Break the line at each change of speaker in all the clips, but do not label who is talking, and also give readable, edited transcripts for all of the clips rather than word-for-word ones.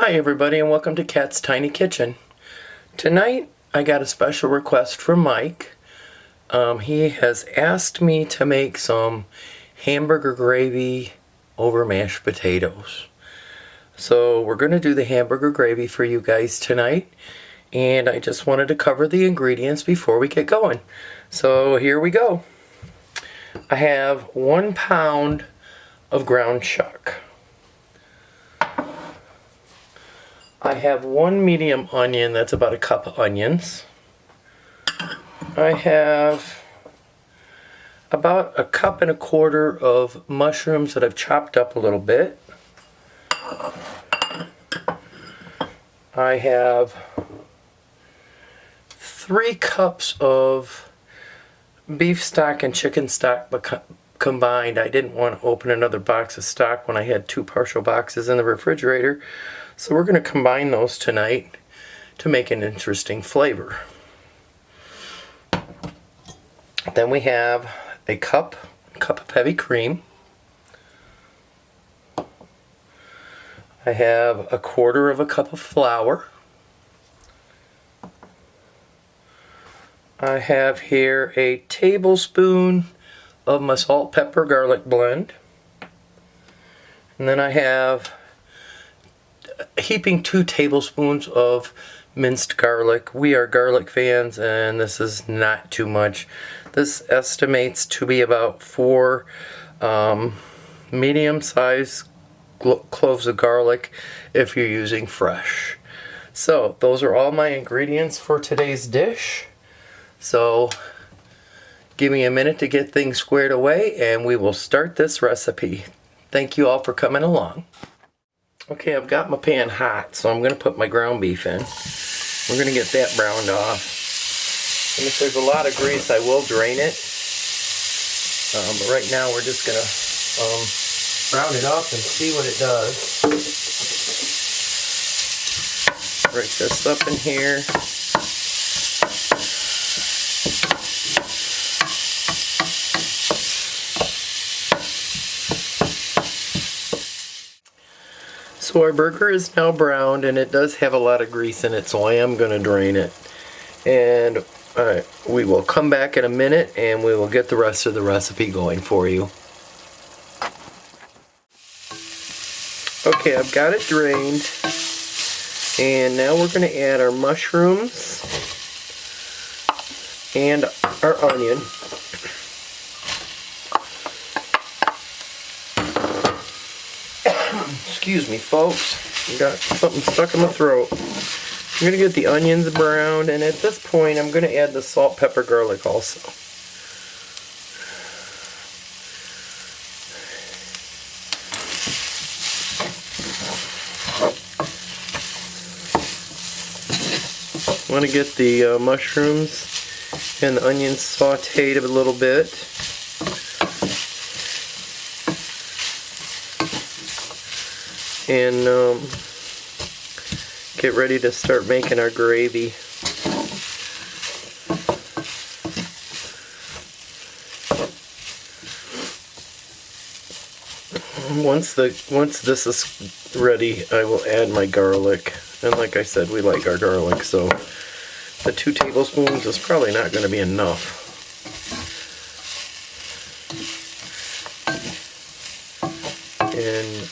Hi everybody and welcome to Cat's Tiny Kitchen. Tonight I got a special request from Mike. He has asked me to make some hamburger gravy over mashed potatoes. So we're going to do the hamburger gravy for you guys tonight, and I just wanted to cover the ingredients before we get going. So here we go. I have 1 pound of ground chuck. I have 1 medium onion, that's about a cup of onions. I have about 1.25 cups of mushrooms that I've chopped up a little bit. I have 3 cups of beef stock and chicken stock combined. I didn't want to open another box of stock when I had 2 partial boxes in the refrigerator. So we're going to combine those tonight to make an interesting flavor. Then we have a cup of heavy cream. I have 1/4 cup of flour. I have here a tablespoon of my salt, pepper, garlic blend. And then I have heaping 2 tablespoons of minced garlic. We are garlic fans and this is not too much. This estimates to be about 4 medium-sized cloves of garlic if you're using fresh. So those are all my ingredients for today's dish. So give me a minute to get things squared away and we will start this recipe. Thank you all for coming along. Okay, I've got my pan hot, so I'm going to put my ground beef in. We're going to get that browned off. And if there's a lot of grease, I will drain it. But right now we're just going to brown it up and see what it does. Break this up in here. So our burger is now browned and it does have a lot of grease in it, so I am going to drain it. And we will come back in a minute and we will get the rest of the recipe going for you. Okay, I've got it drained. And now we're going to add our mushrooms and our onion. Excuse me, folks. I got something stuck in my throat. I'm going to get the onions browned, and at this point I'm going to add the salt, pepper, garlic also. I want to get the mushrooms and the onions sauteed a little bit. And get ready to start making our gravy. Once this is ready, I will add my garlic. And like I said, we like our garlic, so the 2 tablespoons is probably not going to be enough. And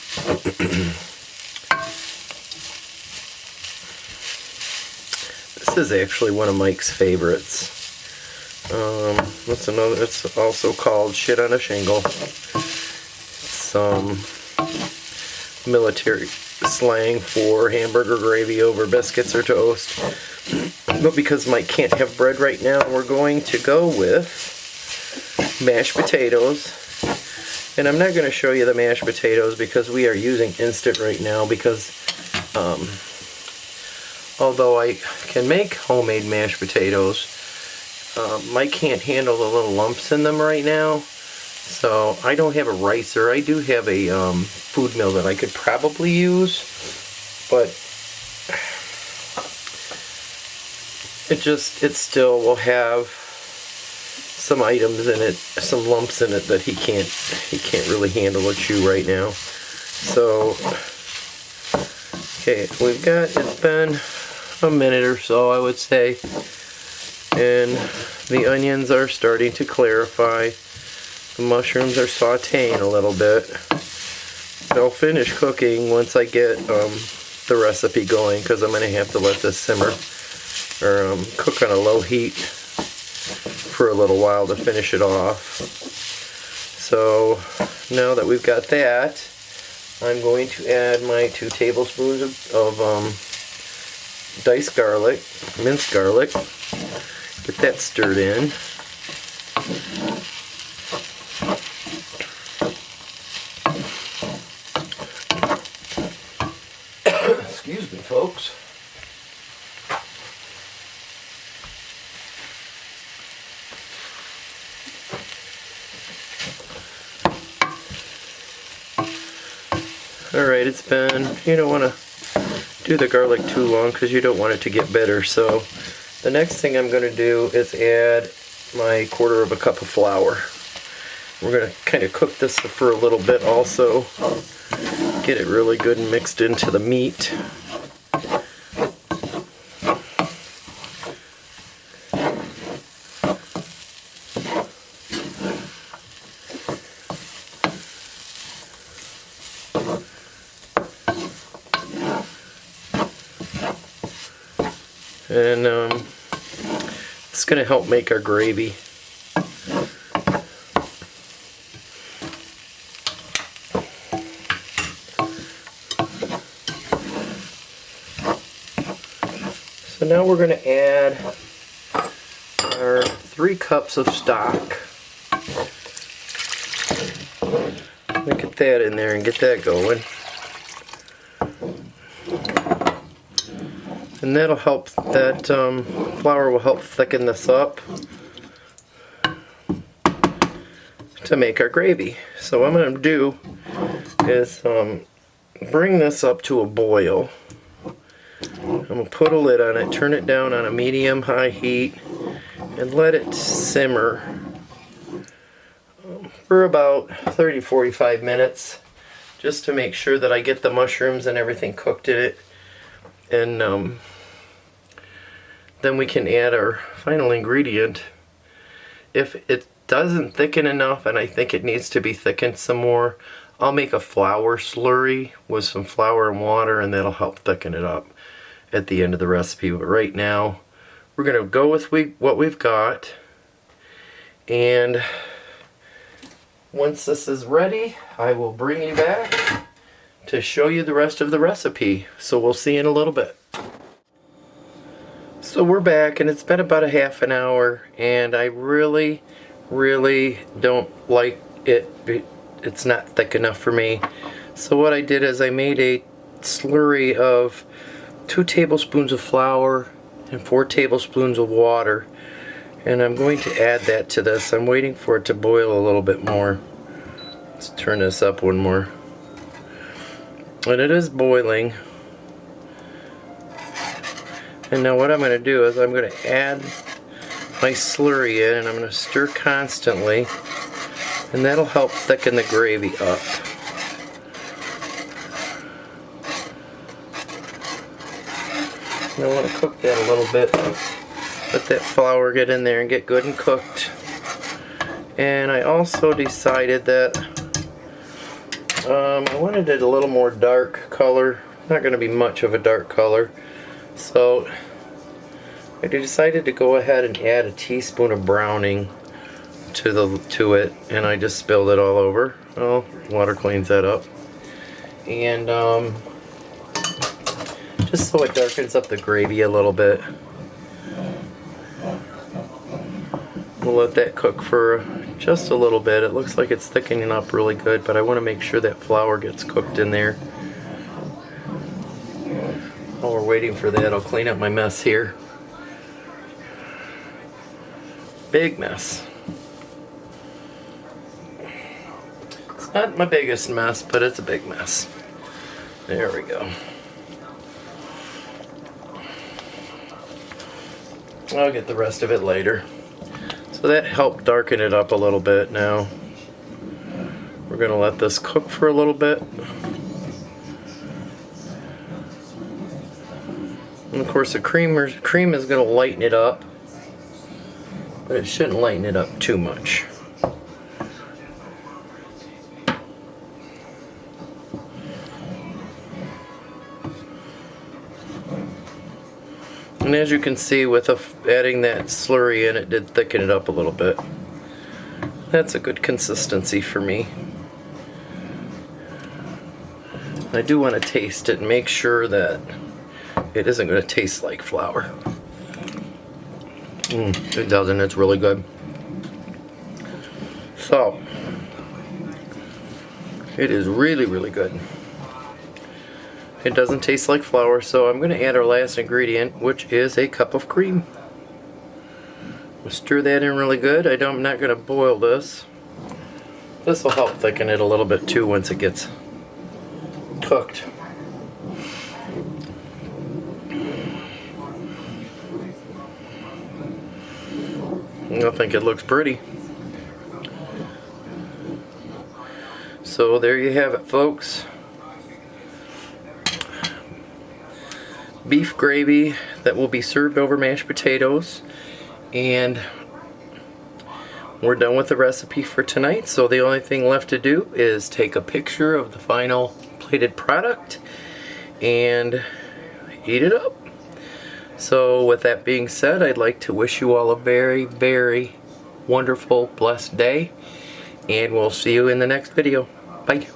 this is actually one of Mike's favorites. What's another? It's also called shit on a shingle. It's military slang for hamburger gravy over biscuits or toast. But because Mike can't have bread right now, we're going to go with mashed potatoes. And I'm not going to show you the mashed potatoes because we are using instant right now because although I can make homemade mashed potatoes, Mike can't handle the little lumps in them right now. So I don't have a ricer. I do have a food mill that I could probably use, but it still will have some items in it, some lumps in it that he can't really handle or chew right now. So Okay, it's been a minute or so, I would say, and the onions are starting to clarify. The mushrooms are sauteing a little bit. They'll finish cooking once I get the recipe going, because I'm going to have to let this simmer or cook on a low heat for a little while to finish it off. So now that we've got that, I'm going to add my 2 tablespoons of diced garlic, minced garlic. Get that stirred in. Excuse me, folks. Alright, it's been, you don't want to do the garlic too long because you don't want it to get bitter. So the next thing I'm going to do is add my 1/4 cup of flour. We're going to kind of cook this for a little bit also. Get it really good and mixed into the meat. And it's going to help make our gravy. So now we're going to add our 3 cups of stock. Get that in there and get that going. And that'll help, that flour will help thicken this up to make our gravy. So what I'm going to do is bring this up to a boil. I'm going to put a lid on it, turn it down on a medium-high heat, and let it simmer for about 30-45 minutes, just to make sure that I get the mushrooms and everything cooked in it. And then we can add our final ingredient. If it doesn't thicken enough and I think it needs to be thickened some more, I'll make a flour slurry with some flour and water, and that'll help thicken it up at the end of the recipe. But right now we're going to go with what we've got, and once this is ready I will bring you back to show you the rest of the recipe. So we'll see you in a little bit. So we're back, and it's been about a half an hour, and I really don't like it. It's not thick enough for me. So what I did is I made a slurry of 2 tablespoons of flour and 4 tablespoons of water, and I'm going to add that to this. I'm waiting for it to boil a little bit more. Let's turn this up one more. And it is boiling. And now what I'm going to do is I'm going to add my slurry in, and I'm going to stir constantly, and that'll help thicken the gravy up. And I want to cook that a little bit. Let that flour get in there and get good and cooked. And I also decided that I wanted it a little more dark color. Not going to be much of a dark color. So I decided to go ahead and add a teaspoon of browning to it, and I just spilled it all over. Well, water cleans that up. And just so it darkens up the gravy a little bit. We'll let that cook for just a little bit. It looks like it's thickening up really good, but I want to make sure that flour gets cooked in there. While we're waiting for that, I'll clean up my mess here. Big mess. It's not my biggest mess, but it's a big mess. There we go. I'll get the rest of it later. So that helped darken it up a little bit. Now we're going to let this cook for a little bit. And of course the cream is going to lighten it up, but it shouldn't lighten it up too much. And as you can see, with adding that slurry in, it did thicken it up a little bit. That's a good consistency for me. I do want to taste it and make sure that it isn't going to taste like flour. It doesn't, it's really good. So, it is really, really good. It doesn't taste like flour, so I'm going to add our last ingredient, which is a cup of cream. We'll stir that in really good. I'm not going to boil this. This will help thicken it a little bit too once it gets cooked. I think it looks pretty. So there you have it, folks. Beef gravy that will be served over mashed potatoes, and we're done with the recipe for tonight. So the only thing left to do is take a picture of the final plated product and eat it up. So with that being said, I'd like to wish you all a very, very wonderful, blessed day, and we'll see you in the next video. Bye.